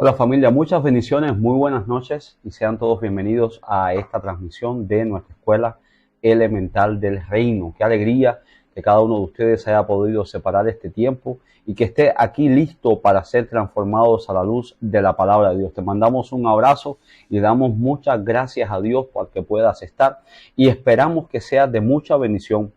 Hola familia, muchas bendiciones, muy buenas noches y sean todos bienvenidos a esta transmisión de nuestra escuela elemental del reino. Qué alegría que cada uno de ustedes haya podido separar este tiempo y que esté aquí listo para ser transformados a la luz de la palabra de Dios. Te mandamos un abrazo y damos muchas gracias a Dios por que puedas estar y esperamos que sea de mucha bendición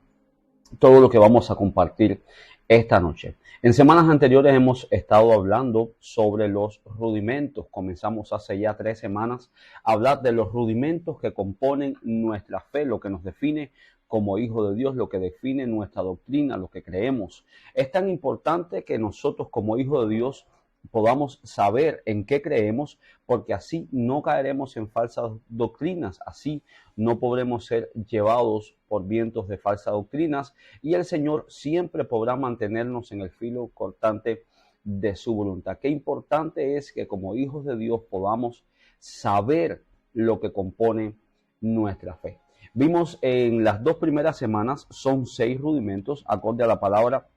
todo lo que vamos a compartir esta noche. En semanas anteriores hemos estado hablando sobre los rudimentos. Comenzamos hace ya 3 semanas a hablar de los rudimentos que componen nuestra fe, lo que nos define como hijo de Dios, lo que define nuestra doctrina, lo que creemos. Es tan importante que nosotros como hijos de Dios podamos saber en qué creemos, porque así no caeremos en falsas doctrinas, así no podremos ser llevados por vientos de falsas doctrinas y el Señor siempre podrá mantenernos en el filo cortante de su voluntad. Qué importante es que como hijos de Dios podamos saber lo que compone nuestra fe. Vimos en las 2 primeras semanas, son 6 rudimentos, acorde a la palabra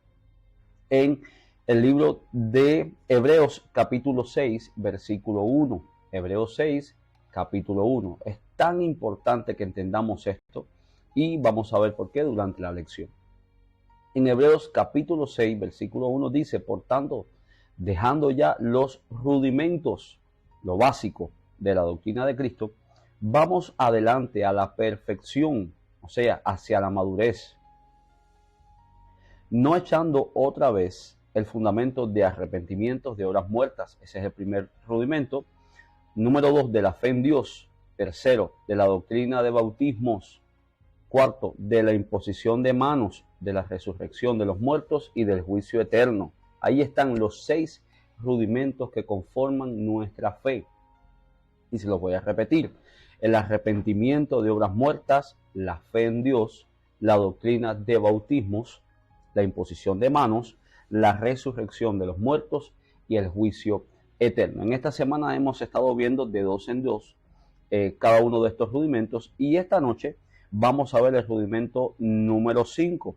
en el libro de Hebreos capítulo 6, versículo 1. Hebreos 6, capítulo 1. Es tan importante que entendamos esto y vamos a ver por qué durante la lección. En Hebreos capítulo 6, versículo 1 dice, por tanto, dejando ya los rudimentos, lo básico de la doctrina de Cristo, vamos adelante a la perfección, o sea, hacia la madurez, no echando otra vez el fundamento de arrepentimientos de obras muertas. Ese es el primer rudimento. Número 2, de la fe en Dios. Tercero, de la doctrina de bautismos. Cuarto, de la imposición de manos, de la resurrección de los muertos y del juicio eterno. Ahí están los 6 rudimentos que conforman nuestra fe. Y se los voy a repetir. El arrepentimiento de obras muertas, la fe en Dios, la doctrina de bautismos, la imposición de manos, la resurrección de los muertos y el juicio eterno. En esta semana hemos estado viendo de 2 en 2 cada uno de estos rudimentos y esta noche vamos a ver el rudimento número 5.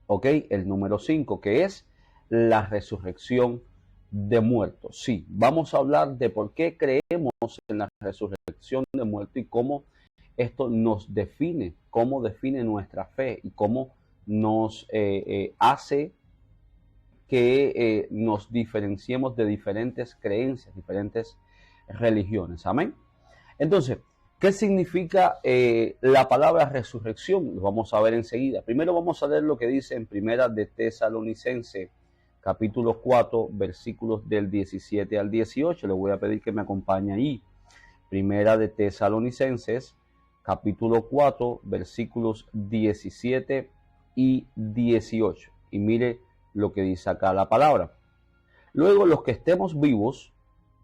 ¿Ok? El número 5, que es la resurrección de muertos. Sí, vamos a hablar de por qué creemos en la resurrección de muertos y cómo esto nos define, cómo define nuestra fe y cómo nos hace que nos diferenciemos de diferentes creencias, diferentes religiones. Amén. Entonces, ¿qué significa la palabra resurrección? Lo vamos a ver enseguida. Primero vamos a ver lo que dice en Primera de Tesalonicenses, capítulo 4, versículos del 17 al 18. Le voy a pedir que me acompañe ahí. Primera de Tesalonicenses, capítulo 4, versículos 17 y 18. Y mire lo que dice acá la palabra. Luego los que estemos vivos,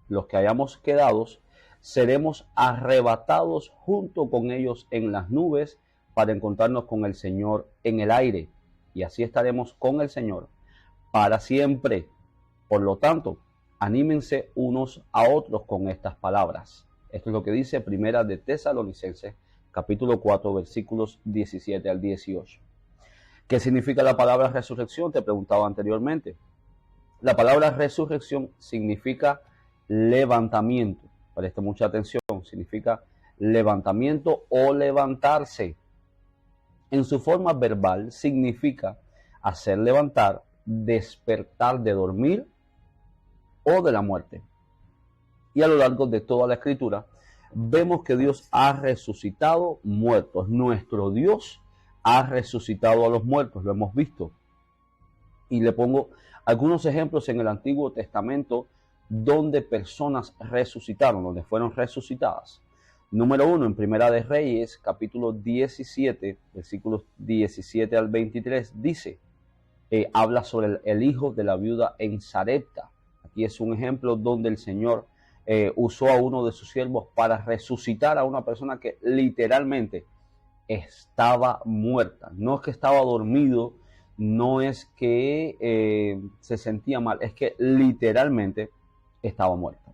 los que hayamos quedado, seremos arrebatados junto con ellos en las nubes para encontrarnos con el Señor en el aire. Y así estaremos con el Señor para siempre. Por lo tanto, anímense unos a otros con estas palabras. Esto es lo que dice Primera de Tesalonicenses, capítulo 4, versículos 17 al 18. ¿Qué significa la palabra resurrección? Te preguntaba anteriormente. La palabra resurrección significa levantamiento. Preste mucha atención. Significa levantamiento o levantarse. En su forma verbal significa hacer levantar, despertar de dormir o de la muerte. Y a lo largo de toda la escritura vemos que Dios ha resucitado muertos. Nuestro Dios ha resucitado a los muertos, lo hemos visto. Y le pongo algunos ejemplos en el Antiguo Testamento donde personas resucitaron, donde fueron resucitadas. Número 1, en Primera de Reyes, capítulo 17, versículos 17 al 23, dice, habla sobre el hijo de la viuda en Sarepta. Aquí es un ejemplo donde el Señor usó a uno de sus siervos para resucitar a una persona que literalmente estaba muerta. No es que estaba dormido, no es que se sentía mal, es que literalmente estaba muerta.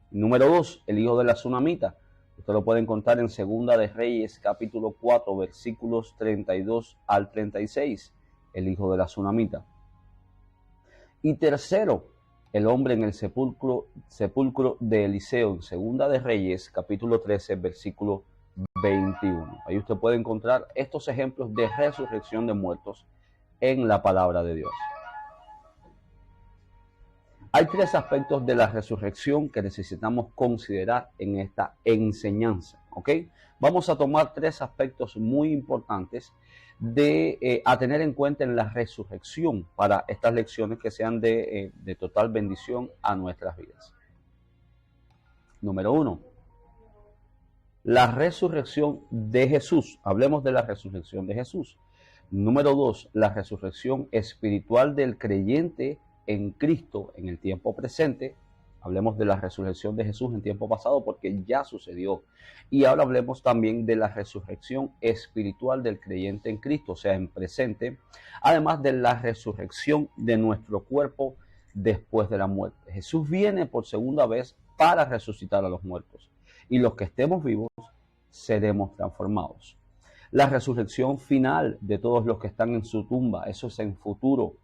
Número 2, el hijo de la tsunamita. Usted lo puede encontrar en Segunda de Reyes, capítulo 4, versículos 32 al 36. El hijo de la tsunamita. Y tercero, el hombre en el sepulcro de Eliseo, en Segunda de Reyes, capítulo 13, versículo 21. Ahí usted puede encontrar estos ejemplos de resurrección de muertos en la palabra de Dios. Hay tres aspectos de la resurrección que necesitamos considerar en esta enseñanza, ¿ok? Vamos a tomar tres aspectos muy importantes a tener en cuenta en la resurrección para estas lecciones que sean de total bendición a nuestras vidas. Número 1, la resurrección de Jesús. Hablemos de la resurrección de Jesús. Número 2, la resurrección espiritual del creyente en Cristo en el tiempo presente. Hablemos de la resurrección de Jesús en tiempo pasado porque ya sucedió. Y ahora hablemos también de la resurrección espiritual del creyente en Cristo, o sea, en presente. Además de la resurrección de nuestro cuerpo después de la muerte. Jesús viene por segunda vez para resucitar a los muertos. Y los que estemos vivos seremos transformados. La resurrección final de todos los que están en su tumba, eso es en futuro.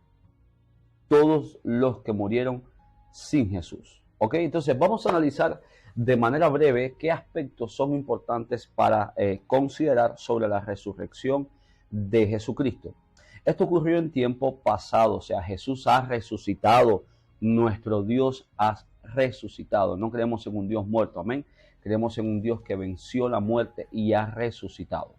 Todos los que murieron sin Jesús. ¿Ok? Entonces vamos a analizar de manera breve qué aspectos son importantes para considerar sobre la resurrección de Jesucristo. Esto ocurrió en tiempo pasado, o sea, Jesús ha resucitado, nuestro Dios ha resucitado. No creemos en un Dios muerto, amén. Creemos en un Dios que venció la muerte y ha resucitado.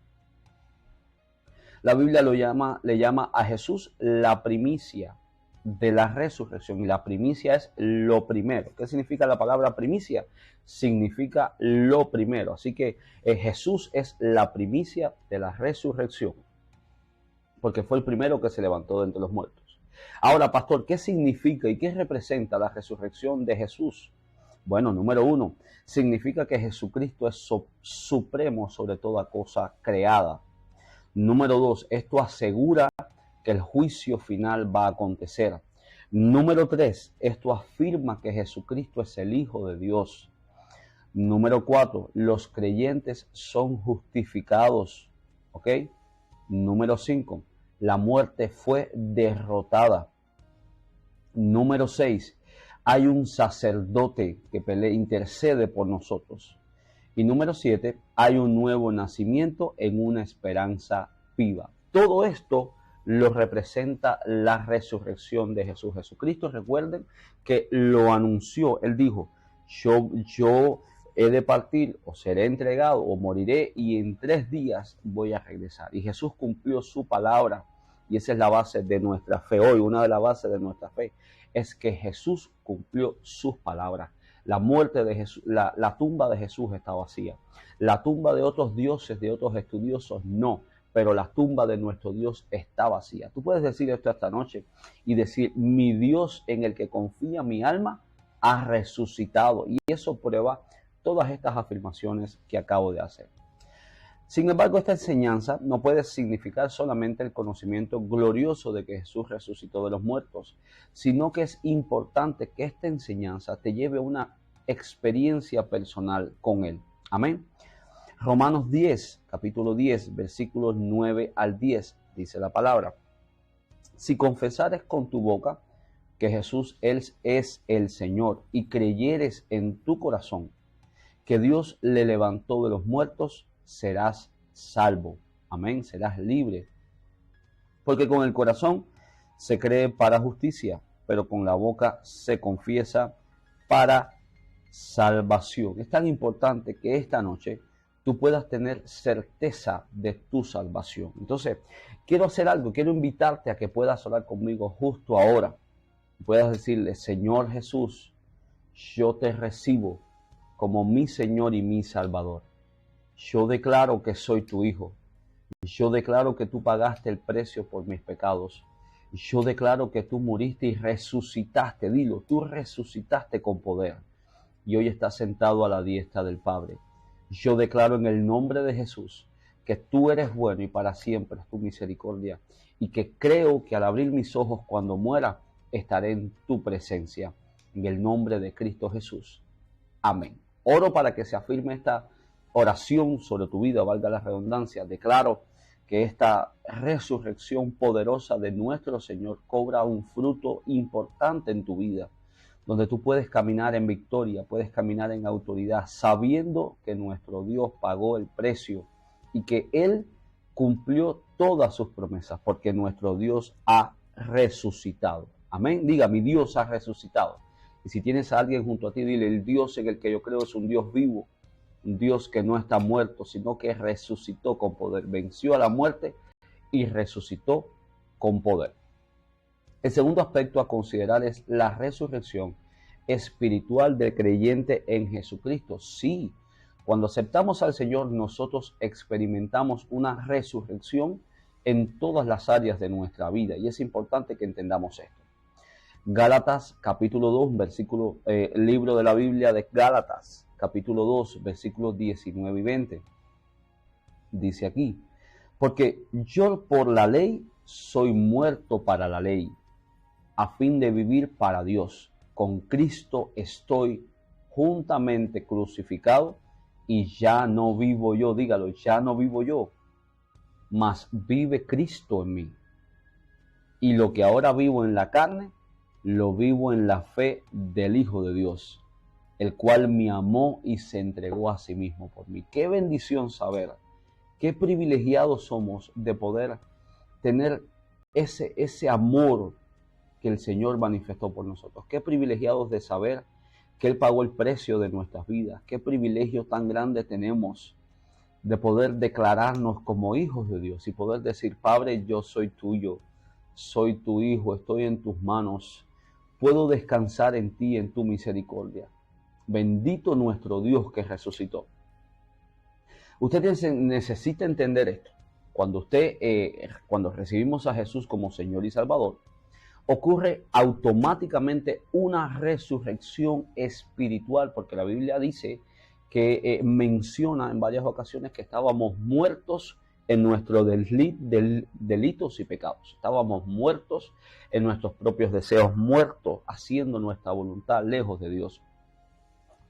La Biblia le llama a Jesús la primicia de la resurrección, y la primicia es lo primero. ¿Qué significa la palabra primicia? Significa lo primero. Así que Jesús es la primicia de la resurrección, porque fue el primero que se levantó de entre los muertos. Ahora, pastor, ¿qué significa y qué representa la resurrección de Jesús? Bueno, número 1, significa que Jesucristo es supremo sobre toda cosa creada. Número 2, esto asegura que el juicio final va a acontecer. Número 3, esto afirma que Jesucristo es el Hijo de Dios. Número 4, los creyentes son justificados. ¿Ok? Número 5, la muerte fue derrotada. Número 6, hay un sacerdote que intercede por nosotros. Y número 7, hay un nuevo nacimiento en una esperanza viva. Todo esto lo representa la resurrección de Jesús. Jesucristo, recuerden que lo anunció. Él dijo, yo he de partir o seré entregado o moriré y en 3 días voy a regresar. Y Jesús cumplió su palabra y esa es la base de nuestra fe hoy. Una de las bases de nuestra fe es que Jesús cumplió sus palabras. La muerte de Jesús, la tumba de Jesús está vacía. La tumba de otros dioses, de otros estudiosos, no. Pero la tumba de nuestro Dios está vacía. Tú puedes decir esto esta noche y decir, mi Dios en el que confía mi alma ha resucitado. Y eso prueba todas estas afirmaciones que acabo de hacer. Sin embargo, esta enseñanza no puede significar solamente el conocimiento glorioso de que Jesús resucitó de los muertos, sino que es importante que esta enseñanza te lleve a una experiencia personal con Él. Amén. Romanos 10, capítulo 10, versículos 9 al 10, dice la palabra. Si confesares con tu boca que Jesús es el Señor y creyeres en tu corazón que Dios le levantó de los muertos, serás salvo. Amén, serás libre. Porque con el corazón se cree para justicia, pero con la boca se confiesa para salvación. Es tan importante que esta noche tú puedas tener certeza de tu salvación. Entonces, quiero hacer algo, quiero invitarte a que puedas orar conmigo justo ahora. Puedas decirle, Señor Jesús, yo te recibo como mi Señor y mi Salvador. Yo declaro que soy tu hijo. Yo declaro que tú pagaste el precio por mis pecados. Yo declaro que tú moriste y resucitaste. Dilo, tú resucitaste con poder. Y hoy estás sentado a la diestra del Padre. Yo declaro en el nombre de Jesús que tú eres bueno y para siempre es tu misericordia. Y que creo que al abrir mis ojos cuando muera, estaré en tu presencia. En el nombre de Cristo Jesús. Amén. Oro para que se afirme esta oración sobre tu vida, valga la redundancia. Declaro que esta resurrección poderosa de nuestro Señor cobra un fruto importante en tu vida. donde tú puedes caminar en victoria, puedes caminar en autoridad, sabiendo que nuestro Dios pagó el precio y que Él cumplió todas sus promesas, porque nuestro Dios ha resucitado. Amén. Diga, mi Dios ha resucitado. Y si tienes a alguien junto a ti, dile, el Dios en el que yo creo es un Dios vivo, un Dios que no está muerto, sino que resucitó con poder, venció a la muerte y resucitó con poder. El segundo aspecto a considerar es la resurrección espiritual del creyente en Jesucristo. Sí, cuando aceptamos al Señor, nosotros experimentamos una resurrección en todas las áreas de nuestra vida, y es importante que entendamos esto. Gálatas capítulo 2, libro de la Biblia de Gálatas, capítulo 2, versículos 19 y 20. Dice aquí, porque yo por la ley soy muerto para la ley, a fin de vivir para Dios. Con Cristo estoy juntamente crucificado y ya no vivo yo, dígalo, ya no vivo yo, mas vive Cristo en mí. Y lo que ahora vivo en la carne, lo vivo en la fe del Hijo de Dios, el cual me amó y se entregó a sí mismo por mí. Qué bendición saber, qué privilegiados somos de poder tener ese amor que el Señor manifestó por nosotros. Qué privilegiados de saber que Él pagó el precio de nuestras vidas. Qué privilegio tan grande tenemos de poder declararnos como hijos de Dios y poder decir, Padre, yo soy tuyo, soy tu hijo, estoy en tus manos, puedo descansar en ti, en tu misericordia. Bendito nuestro Dios que resucitó. Usted necesita entender esto. Cuando recibimos a Jesús como Señor y Salvador, ocurre automáticamente una resurrección espiritual, porque la Biblia dice que menciona en varias ocasiones que estábamos muertos en nuestros delitos y pecados. Estábamos muertos en nuestros propios deseos, muertos haciendo nuestra voluntad lejos de Dios.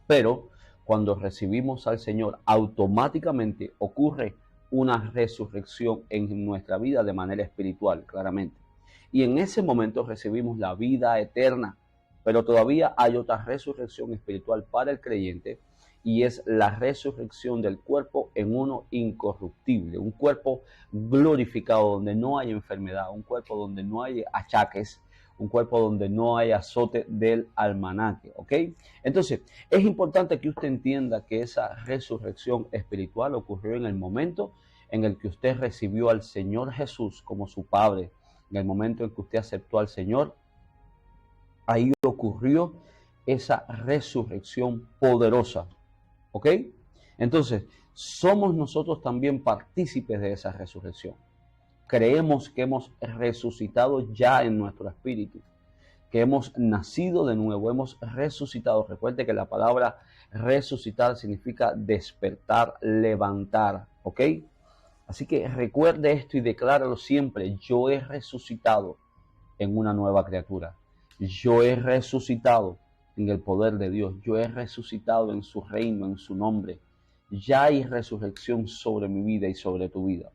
Pero cuando recibimos al Señor, automáticamente ocurre una resurrección en nuestra vida de manera espiritual, claramente. Y en ese momento recibimos la vida eterna. Pero todavía hay otra resurrección espiritual para el creyente, y es la resurrección del cuerpo en uno incorruptible, un cuerpo glorificado donde no hay enfermedad, un cuerpo donde no hay achaques, un cuerpo donde no hay azote del almanaque, ¿ok? Entonces, es importante que usted entienda que esa resurrección espiritual ocurrió en el momento en el que usted recibió al Señor Jesús como su Padre. En el momento en que usted aceptó al Señor, ahí ocurrió esa resurrección poderosa, ¿ok? Entonces, somos nosotros también partícipes de esa resurrección. Creemos que hemos resucitado ya en nuestro espíritu, que hemos nacido de nuevo, hemos resucitado. Recuerde que la palabra resucitar significa despertar, levantar, ¿ok? Así que recuerde esto y decláralo siempre, yo he resucitado en una nueva criatura. Yo he resucitado en el poder de Dios. Yo he resucitado en su reino, en su nombre. Ya hay resurrección sobre mi vida y sobre tu vida.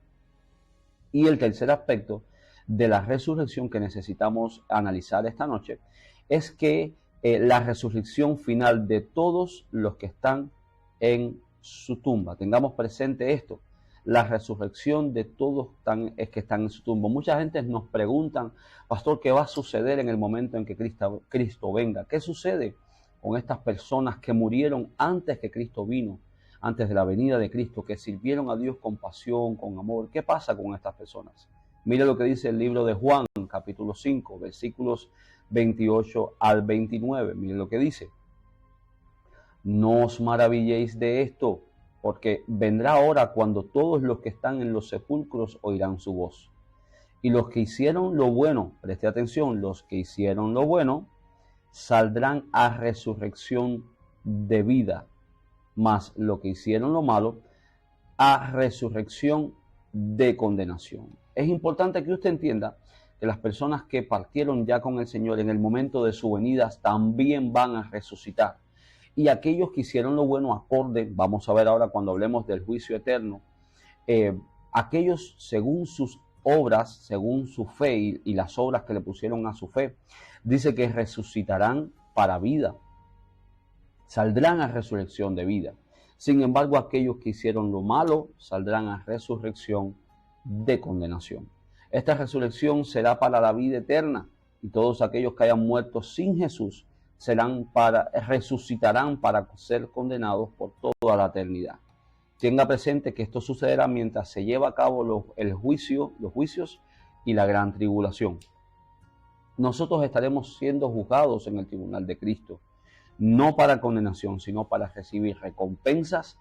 Y el tercer aspecto de la resurrección que necesitamos analizar esta noche es que la resurrección final de todos los que están en su tumba. Tengamos presente esto. La resurrección de todos que están en su tumba. Mucha gente nos preguntan, pastor, ¿qué va a suceder en el momento en que Cristo venga? ¿Qué sucede con estas personas que murieron antes que Cristo vino, antes de la venida de Cristo, que sirvieron a Dios con pasión, con amor? ¿Qué pasa con estas personas? Mire lo que dice el libro de Juan, capítulo 5, versículos 28 al 29. Mire lo que dice. No os maravilléis de esto, porque vendrá hora cuando todos los que están en los sepulcros oirán su voz. Y los que hicieron lo bueno, preste atención, los que hicieron lo bueno, saldrán a resurrección de vida, mas los que hicieron lo malo, a resurrección de condenación. Es importante que usted entienda que las personas que partieron ya con el Señor en el momento de su venida también van a resucitar. Y aquellos que hicieron lo bueno acorde, vamos a ver ahora cuando hablemos del juicio eterno, aquellos según sus obras, según su fe y las obras que le pusieron a su fe, dice que resucitarán para vida. Saldrán a resurrección de vida. Sin embargo, aquellos que hicieron lo malo saldrán a resurrección de condenación. Esta resurrección será para la vida eterna, y todos aquellos que hayan muerto sin Jesús resucitarán para ser condenados por toda la eternidad. Tenga presente que esto sucederá mientras se lleva a cabo los juicios y la gran tribulación. Nosotros estaremos siendo juzgados en el tribunal de Cristo, no para condenación, sino para recibir recompensas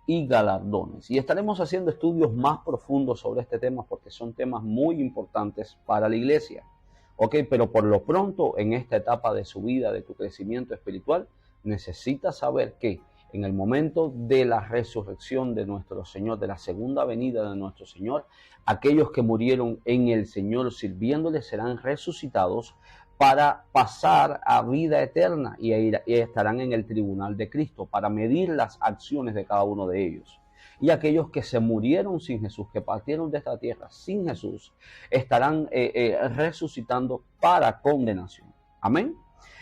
y galardones. Y estaremos haciendo estudios más profundos sobre este tema porque son temas muy importantes para la iglesia. Ok, pero por lo pronto, en esta etapa de su vida, de tu crecimiento espiritual, necesitas saber que en el momento de la resurrección de nuestro Señor, de la segunda venida de nuestro Señor, aquellos que murieron en el Señor sirviéndole serán resucitados para pasar a vida eterna y estarán en el tribunal de Cristo para medir las acciones de cada uno de ellos. Y aquellos que se murieron sin Jesús, que partieron de esta tierra sin Jesús, estarán resucitando para condenación. Amén.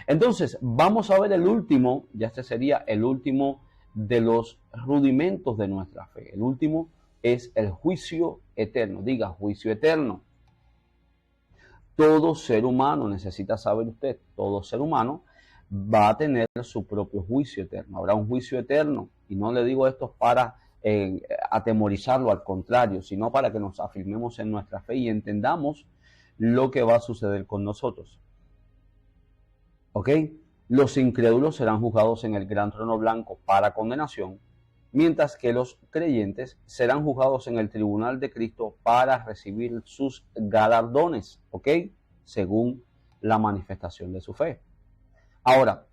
Entonces, vamos a ver el último, ya este sería el último de los rudimentos de nuestra fe. El último es el juicio eterno. Diga, juicio eterno. Todo ser humano, necesita saber usted, todo ser humano va a tener su propio juicio eterno. Habrá un juicio eterno. Y no le digo esto para atemorizarlo, al contrario, sino para que nos afirmemos en nuestra fe y entendamos lo que va a suceder con nosotros. ¿Ok? Los incrédulos serán juzgados en el gran trono blanco para condenación, mientras que los creyentes serán juzgados en el tribunal de Cristo para recibir sus galardones, ¿ok? Según la manifestación de su fe. Ahora,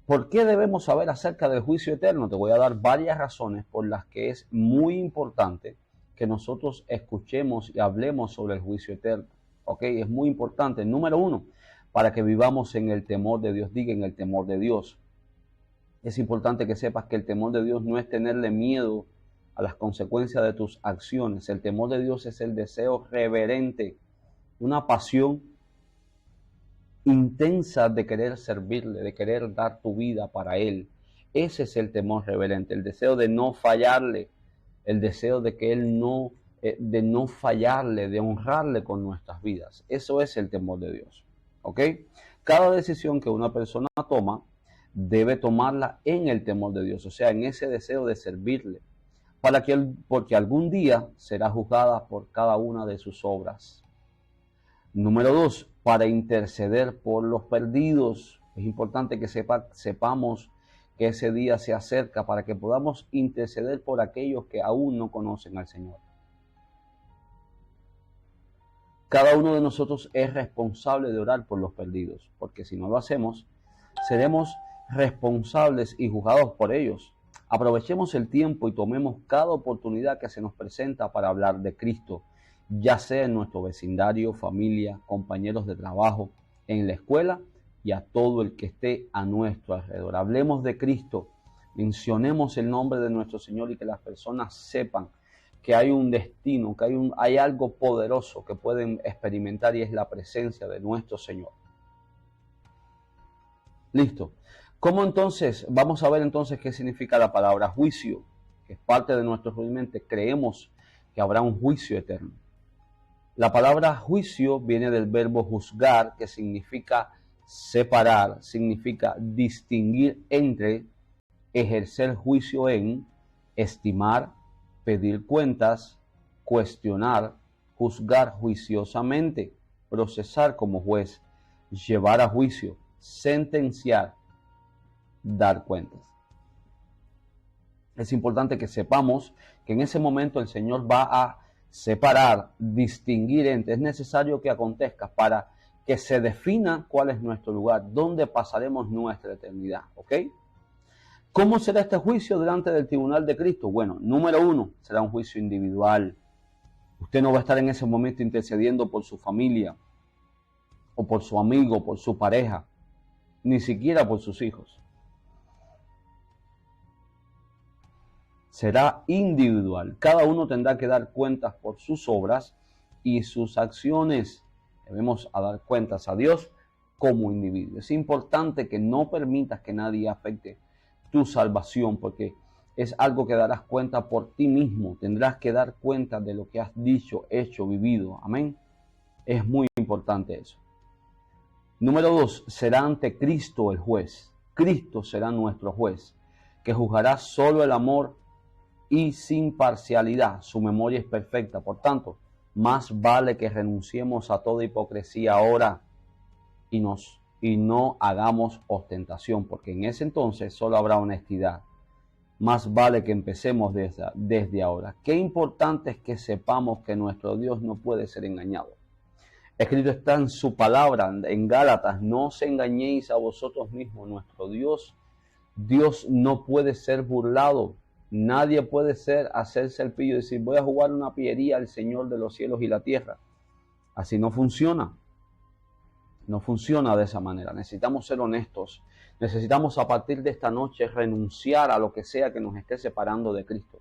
¿por qué debemos saber acerca del juicio eterno? Te voy a dar varias razones por las que es muy importante que nosotros escuchemos y hablemos sobre el juicio eterno, ¿ok? Es muy importante. Número uno, para que vivamos en el temor de Dios. Diga, en el temor de Dios. Es importante que sepas que el temor de Dios no es tenerle miedo a las consecuencias de tus acciones. El temor de Dios es el deseo reverente, una pasión intensa de querer servirle, de querer dar tu vida para Él. Ese es el temor reverente, el deseo de no fallarle, el deseo de que Él de no fallarle, de honrarle con nuestras vidas. Eso es el temor de Dios. ¿Ok? Cada decisión que una persona toma debe tomarla en el temor de Dios, o sea, en ese deseo de servirle, porque algún día será juzgada por cada una de sus obras. Número dos, para interceder por los perdidos. Es importante que sepamos que ese día se acerca para que podamos interceder por aquellos que aún no conocen al Señor. Cada uno de nosotros es responsable de orar por los perdidos, porque si no lo hacemos, seremos responsables y juzgados por ellos. Aprovechemos el tiempo y tomemos cada oportunidad que se nos presenta para hablar de Cristo, ya sea en nuestro vecindario, familia, compañeros de trabajo, en la escuela y a todo el que esté a nuestro alrededor. Hablemos de Cristo, mencionemos el nombre de nuestro Señor y que las personas sepan que hay un destino, que hay algo poderoso que pueden experimentar y es la presencia de nuestro Señor. Listo. ¿Cómo entonces? Vamos a ver entonces qué significa la palabra juicio, que es parte de nuestro rudimento. Creemos que habrá un juicio eterno. La palabra juicio viene del verbo juzgar, que significa separar, significa distinguir entre, ejercer juicio en, estimar, pedir cuentas, cuestionar, juzgar juiciosamente, procesar como juez, llevar a juicio, sentenciar, dar cuentas. Es importante que sepamos que en ese momento el Señor va a separar, distinguir entre. Es necesario que acontezca para que se defina cuál es nuestro lugar, dónde pasaremos nuestra eternidad. ¿Ok? ¿Cómo será este juicio delante del tribunal de Cristo? Bueno, número uno, será un juicio individual. Usted no va a estar en ese momento intercediendo por su familia, o por su amigo, por su pareja, ni siquiera por sus hijos. Será individual. Cada uno tendrá que dar cuentas por sus obras y sus acciones. Debemos dar cuentas a Dios como individuo. Es importante que no permitas que nadie afecte tu salvación, porque es algo que darás cuenta por ti mismo. Tendrás que dar cuenta de lo que has dicho, hecho, vivido. Amén. Es muy importante eso. Número 2, será ante Cristo el juez. Cristo será nuestro juez, que juzgará solo el amor y sin parcialidad. Su memoria es perfecta. Por tanto, más vale que renunciemos a toda hipocresía ahora y no hagamos ostentación, porque en ese entonces solo habrá honestidad. Más vale que empecemos desde ahora. Qué importante es que sepamos que nuestro Dios no puede ser engañado. Escrito está en su palabra, en Gálatas: no os engañéis a vosotros mismos. Nuestro Dios no puede ser burlado. Nadie puede hacerse el pillo y decir: voy a jugar una pillería al Señor de los cielos y la tierra. Así no funciona. No funciona de esa manera. Necesitamos ser honestos. Necesitamos a partir de esta noche renunciar a lo que sea que nos esté separando de Cristo.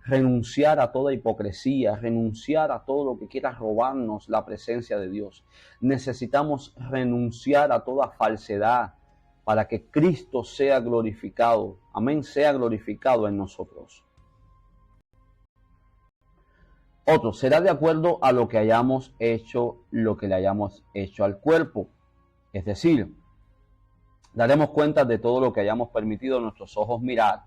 Renunciar a toda hipocresía, renunciar a todo lo que quiera robarnos la presencia de Dios. Necesitamos renunciar a toda falsedad para que Cristo sea glorificado. Amén, sea glorificado en nosotros. Otro, será de acuerdo a lo que hayamos hecho, lo que le hayamos hecho al cuerpo. Es decir, daremos cuenta de todo lo que hayamos permitido nuestros ojos mirar,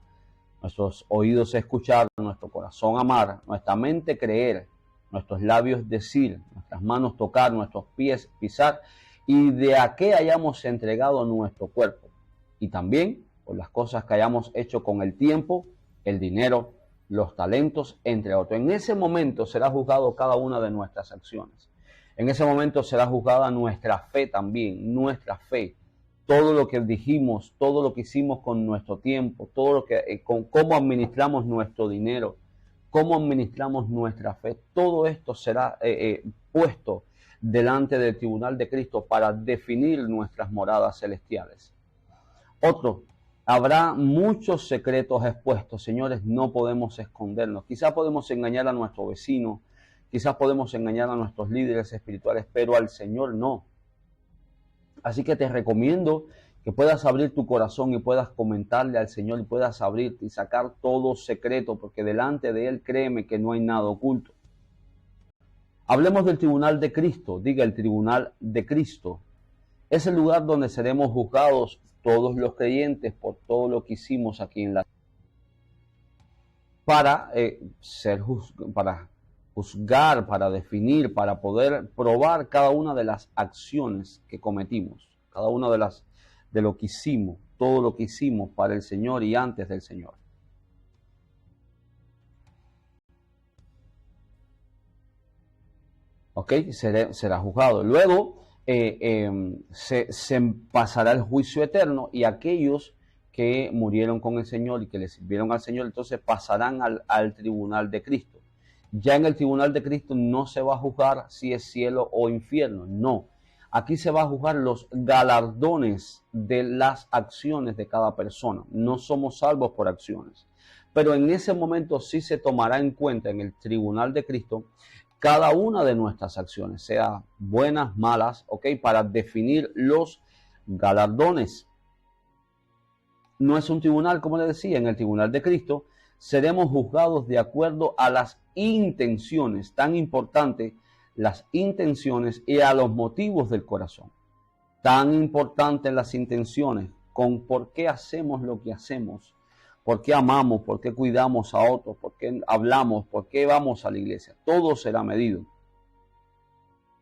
nuestros oídos escuchar, nuestro corazón amar, nuestra mente creer, nuestros labios decir, nuestras manos tocar, nuestros pies pisar, y de a qué hayamos entregado nuestro cuerpo. Y también por las cosas que hayamos hecho con el tiempo, el dinero, los talentos, entre otros. En ese momento será juzgado cada una de nuestras acciones. En ese momento será juzgada nuestra fe también, nuestra fe. Todo lo que dijimos, todo lo que hicimos con nuestro tiempo, todo lo que, con cómo administramos nuestro dinero, cómo administramos nuestra fe. Todo esto será puesto delante del tribunal de Cristo para definir nuestras moradas celestiales. Otro, habrá muchos secretos expuestos. Señores, no podemos escondernos. Quizás podemos engañar a nuestro vecino, quizás podemos engañar a nuestros líderes espirituales, pero al Señor no. Así que te recomiendo que puedas abrir tu corazón y puedas comentarle al Señor y puedas abrirte y sacar todo secreto, porque delante de Él, créeme que no hay nada oculto. Hablemos del tribunal de Cristo. Diga, el tribunal de Cristo es el lugar donde seremos juzgados todos los creyentes por todo lo que hicimos aquí en la tierra. Para juzgar, para definir, para poder probar cada una de las acciones que cometimos, cada una de lo que hicimos, todo lo que hicimos para el Señor y antes del Señor. ¿Ok? Será juzgado. Luego se pasará el juicio eterno, y aquellos que murieron con el Señor y que le sirvieron al Señor, entonces pasarán al tribunal de Cristo. Ya en el tribunal de Cristo no se va a juzgar si es cielo o infierno, no. Aquí se va a juzgar los galardones de las acciones de cada persona. No somos salvos por acciones. Pero en ese momento sí se tomará en cuenta en el tribunal de Cristo cada una de nuestras acciones, sea buenas, malas, ¿ok? Para definir los galardones. No es un tribunal, como le decía, en el tribunal de Cristo seremos juzgados de acuerdo a las intenciones, tan importante, las intenciones y a los motivos del corazón. Tan importantes las intenciones, con por qué hacemos lo que hacemos, por qué amamos, por qué cuidamos a otros, por qué hablamos, por qué vamos a la iglesia. Todo será medido.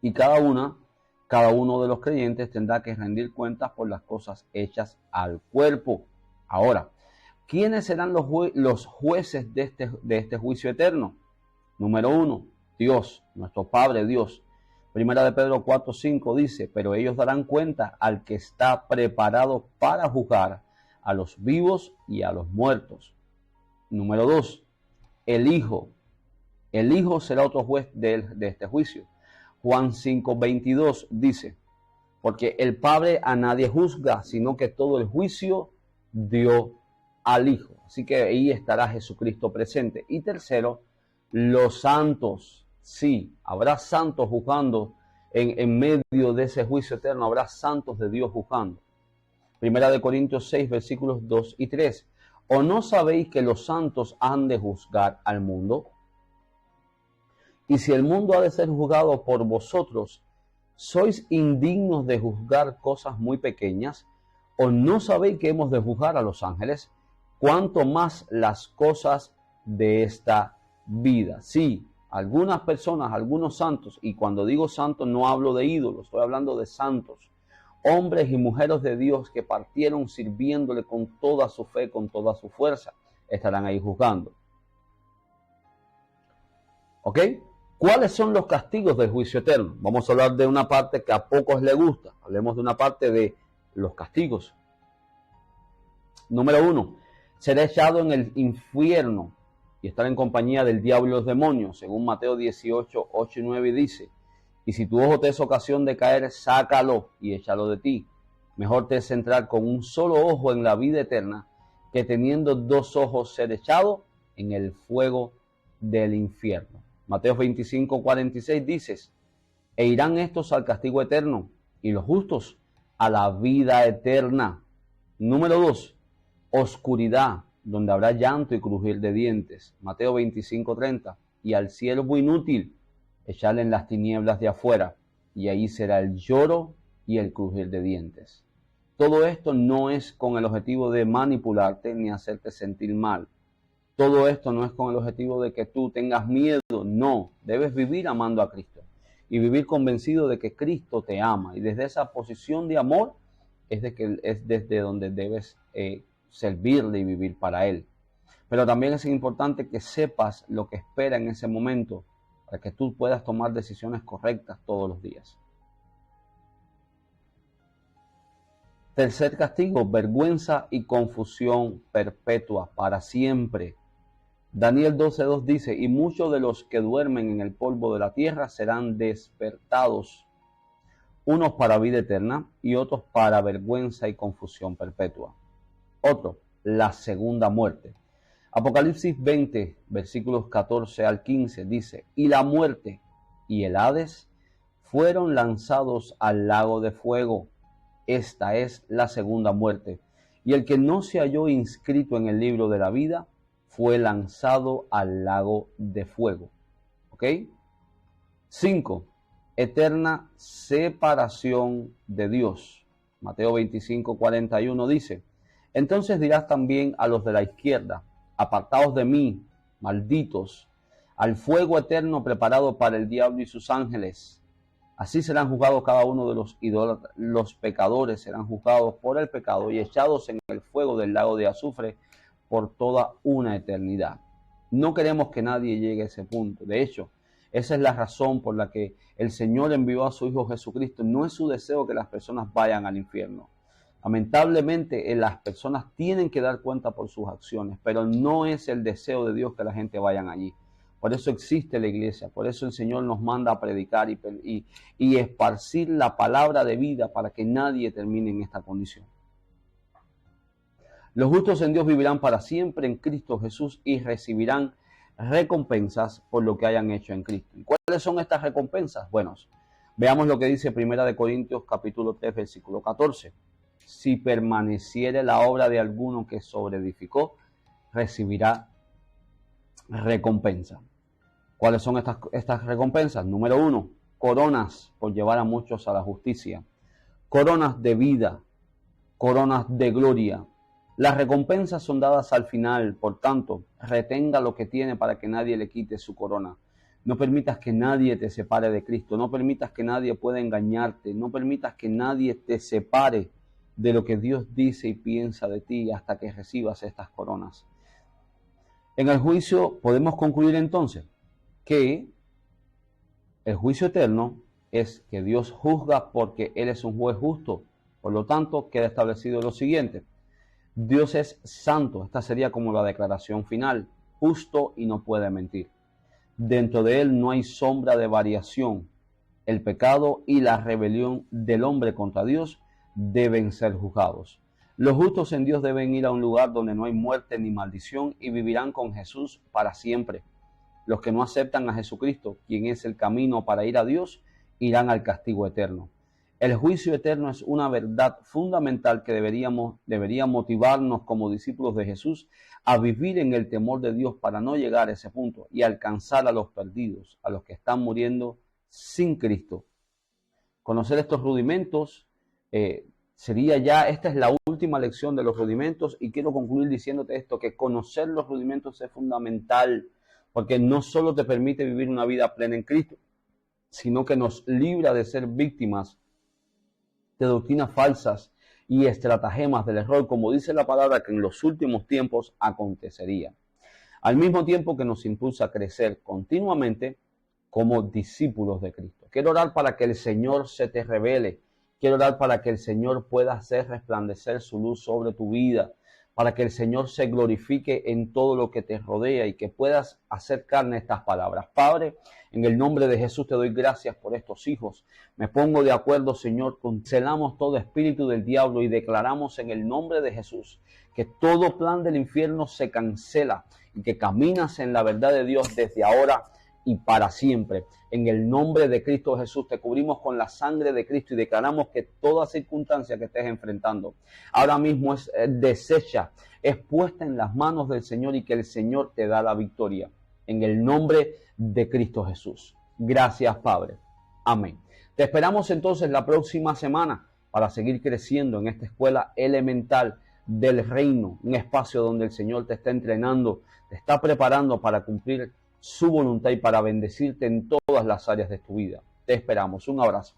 Y cada uno de los creyentes tendrá que rendir cuentas por las cosas hechas al cuerpo. Ahora, ¿quiénes serán los jueces de este juicio eterno? Número 1, Dios, nuestro Padre Dios. Primera de Pedro 4:5 dice: pero ellos darán cuenta al que está preparado para juzgar a los vivos y a los muertos. Número 2, el Hijo. El Hijo será otro juez de este juicio. Juan 5:22 dice: porque el Padre a nadie juzga, sino que todo el juicio dio al Hijo. Así que ahí estará Jesucristo presente. Y tercero, los santos. Sí, habrá santos juzgando en medio de ese juicio eterno habrá santos de Dios juzgando. Primera de Corintios 6, versículos 2 y 3. ¿O no sabéis que los santos han de juzgar al mundo? Y si el mundo ha de ser juzgado por vosotros, ¿sois indignos de juzgar cosas muy pequeñas? ¿O no sabéis que hemos de juzgar a los ángeles? Cuanto más las cosas de esta vida. Sí, algunas personas, algunos santos, y cuando digo santos no hablo de ídolos, estoy hablando de santos, hombres y mujeres de Dios que partieron sirviéndole con toda su fe, con toda su fuerza, estarán ahí juzgando. ¿Ok? ¿Cuáles son los castigos del juicio eterno? Vamos a hablar de una parte que a pocos les gusta. Hablemos de una parte de los castigos. Número 1, ser echado en el infierno y estar en compañía del diablo y los demonios, según Mateo 18, 8 y 9 dice, y si tu ojo te es ocasión de caer, sácalo y échalo de ti. Mejor te es entrar con un solo ojo en la vida eterna, que teniendo dos ojos ser echado en el fuego del infierno. Mateo 25, 46 dice, e irán estos al castigo eterno, y los justos a la vida eterna. Número 2, oscuridad, donde habrá llanto y crujir de dientes. Mateo 25, 30, y al siervo inútil, echarle en las tinieblas de afuera, y ahí será el lloro y el crujir de dientes. Todo esto no es con el objetivo de manipularte ni hacerte sentir mal. Todo esto no es con el objetivo de que tú tengas miedo, no. Debes vivir amando a Cristo y vivir convencido de que Cristo te ama. Y desde esa posición de amor es desde donde debes servirle y vivir para Él. Pero también es importante que sepas lo que espera en ese momento para que tú puedas tomar decisiones correctas todos los días. Tercer castigo, vergüenza y confusión perpetua para siempre. Daniel 12:2 dice, y muchos de los que duermen en el polvo de la tierra serán despertados, unos para vida eterna y otros para vergüenza y confusión perpetua. Otro, la segunda muerte. Apocalipsis 20, versículos 14 al 15 dice, y la muerte y el Hades fueron lanzados al lago de fuego. Esta es la segunda muerte. Y el que no se halló inscrito en el libro de la vida fue lanzado al lago de fuego. ¿Ok? 5. Eterna separación de Dios. Mateo 25, 41 dice, entonces dirás también a los de la izquierda, apartaos de mí, malditos, al fuego eterno preparado para el diablo y sus ángeles. Así serán juzgados cada uno de los idólatras. Los pecadores serán juzgados por el pecado y echados en el fuego del lago de azufre por toda una eternidad. No queremos que nadie llegue a ese punto. De hecho, esa es la razón por la que el Señor envió a su Hijo Jesucristo. No es su deseo que las personas vayan al infierno. Lamentablemente, las personas tienen que dar cuenta por sus acciones, pero no es el deseo de Dios que la gente vaya allí. Por eso existe la iglesia, por eso el Señor nos manda a predicar y esparcir la palabra de vida para que nadie termine en esta condición. Los justos en Dios vivirán para siempre en Cristo Jesús y recibirán recompensas por lo que hayan hecho en Cristo. ¿Y cuáles son estas recompensas? Bueno, veamos lo que dice Primera de Corintios capítulo 3, versículo 14. Si permaneciere la obra de alguno que sobreedificó, recibirá recompensa. ¿Cuáles son estas recompensas? Número 1, coronas por llevar a muchos a la justicia, coronas de vida, coronas de gloria. Las recompensas son dadas al final, por tanto, retenga lo que tiene para que nadie le quite su corona. No permitas que nadie te separe de Cristo, no permitas que nadie pueda engañarte, no permitas que nadie te separe de lo que Dios dice y piensa de ti hasta que recibas estas coronas. En el juicio podemos concluir entonces que el juicio eterno es que Dios juzga porque Él es un juez justo. Por lo tanto, queda establecido lo siguiente. Dios es santo. Esta sería como la declaración final. Justo y no puede mentir. Dentro de Él no hay sombra de variación. El pecado y la rebelión del hombre contra Dios deben ser juzgados. Los justos en Dios deben ir a un lugar donde no hay muerte ni maldición y vivirán con Jesús para siempre. Los que no aceptan a Jesucristo, quien es el camino para ir a Dios, irán al castigo eterno. El juicio eterno es una verdad fundamental que debería motivarnos como discípulos de Jesús a vivir en el temor de Dios para no llegar a ese punto y alcanzar a los perdidos, a los que están muriendo sin Cristo. Conocer estos rudimentos sería ya, esta es la última lección de los rudimentos, y quiero concluir diciéndote esto, que conocer los rudimentos es fundamental, porque no solo te permite vivir una vida plena en Cristo, sino que nos libra de ser víctimas de doctrinas falsas y estratagemas del error, como dice la palabra que en los últimos tiempos acontecería. Al mismo tiempo que nos impulsa a crecer continuamente como discípulos de Cristo. Quiero orar para que el Señor se te revele. Quiero orar para que el Señor pueda hacer resplandecer su luz sobre tu vida, para que el Señor se glorifique en todo lo que te rodea y que puedas hacer carne estas palabras. Padre, en el nombre de Jesús te doy gracias por estos hijos. Me pongo de acuerdo, Señor, cancelamos todo espíritu del diablo y declaramos en el nombre de Jesús que todo plan del infierno se cancela y que caminas en la verdad de Dios desde ahora y para siempre. En el nombre de Cristo Jesús te cubrimos con la sangre de Cristo y declaramos que toda circunstancia que estés enfrentando ahora mismo es deshecha, es puesta en las manos del Señor y que el Señor te da la victoria. En el nombre de Cristo Jesús. Gracias, Padre. Amén. Te esperamos entonces la próxima semana para seguir creciendo en esta escuela elemental del reino, un espacio donde el Señor te está entrenando, te está preparando para cumplir su voluntad y para bendecirte en todas las áreas de tu vida. Te esperamos. Un abrazo.